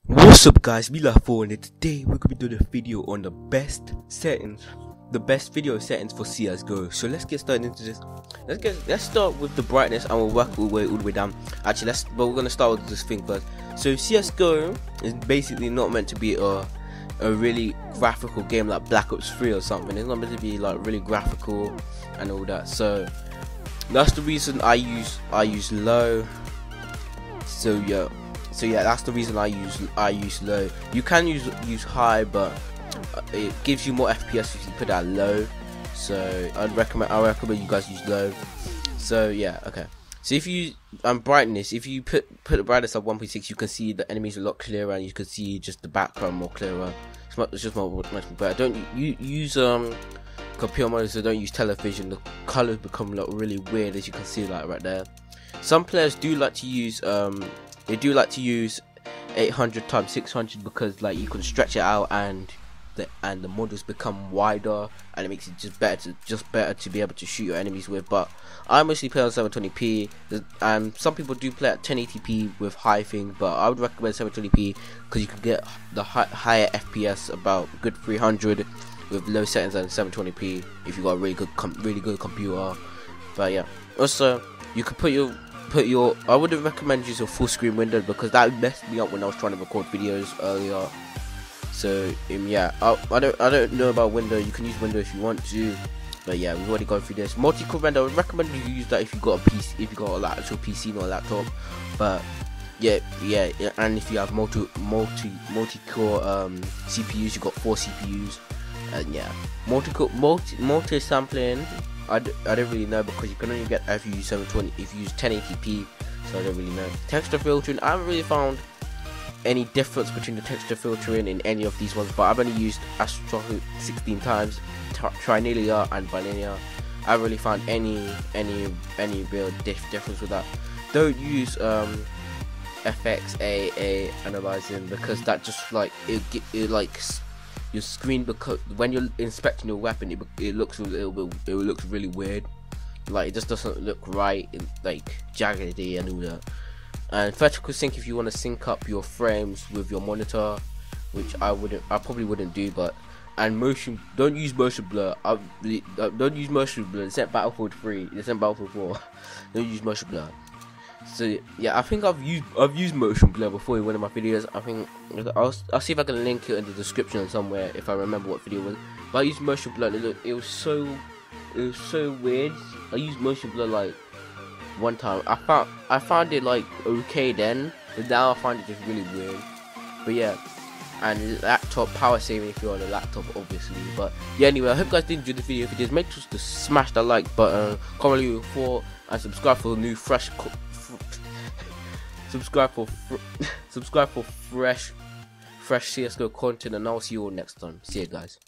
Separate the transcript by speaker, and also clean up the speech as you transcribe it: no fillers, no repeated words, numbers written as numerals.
Speaker 1: What's up guys, By Lide401 and today we're going to be doing a video on the best video settings for CSGO. So let's get started into this. Let's start with the brightness and we'll work our way all the way down. Actually, we're going to start with this thing first. So CSGO is basically not meant to be a really graphical game like Black Ops 3 or something. It's not meant to be like really graphical and all that. So that's the reason I use low. So yeah, that's the reason I use low. You can use high, but it gives you more FPS if you put that low. So I recommend you guys use low. So yeah, okay. So if you brightness, if you put the brightness at 1.6, you can see the enemies a lot clearer, and you can see just the background more clearer. It's just much better. Don't use computer monitor, so don't use television. The colors become like really weird, as you can see like right there. Some players do like to use 800 times 600 because like you can stretch it out and the models become wider and it makes it just better to be able to shoot your enemies with. But I mostly play on 720p, and some people do play at 1080p with high thing, but I would recommend 720p because you can get the higher FPS, about good 300 with low settings and 720p if you got a really good computer. But yeah, also you could put your I wouldn't recommend using a full screen window because that messed me up when I was trying to record videos earlier. So yeah, I don't know about window. You can use window if you want to, but yeah, we've already gone through this. Multi-core render, I would recommend you use that if you got a PC, if you got an actual PC, not a laptop. But yeah, and if you have multi-core CPUs, you got 4 CPUs, and yeah, multi sampling. I don't really know because you can only get if you use 720 if you use 1080p, so I don't really know. Texture filtering, I haven't really found any difference between the texture filtering in any of these ones, but I've only used Astro 16 times, Trinelia and Vanilla. I haven't really found any real difference with that. Don't use FXAA analyzing because that just like it likes your screen, because when you're inspecting your weapon it looks really weird, like it just doesn't look right, like jaggedy and all that. And vertical sync, if you want to sync up your frames with your monitor, which I probably wouldn't do. But and motion, don't use motion blur. Don't use motion blur. It's at Battlefield 3, it's in Battlefield 4. Don't use motion blur. So yeah, I think I've used motion blur before in one of my videos. I think I'll see if I can link it in the description somewhere if I remember what video it was. But I used motion blur and it was so weird. I used motion blur like one time. I found it like okay then, but now I find it just really weird. But yeah, and laptop power saving if you're on a laptop, obviously. But yeah, anyway, I hope you guys did enjoy the video. If you did, make sure to smash that like button, comment for, and subscribe for new fresh. Subscribe for fresh CSGO content, and I'll see you all next time. See you guys.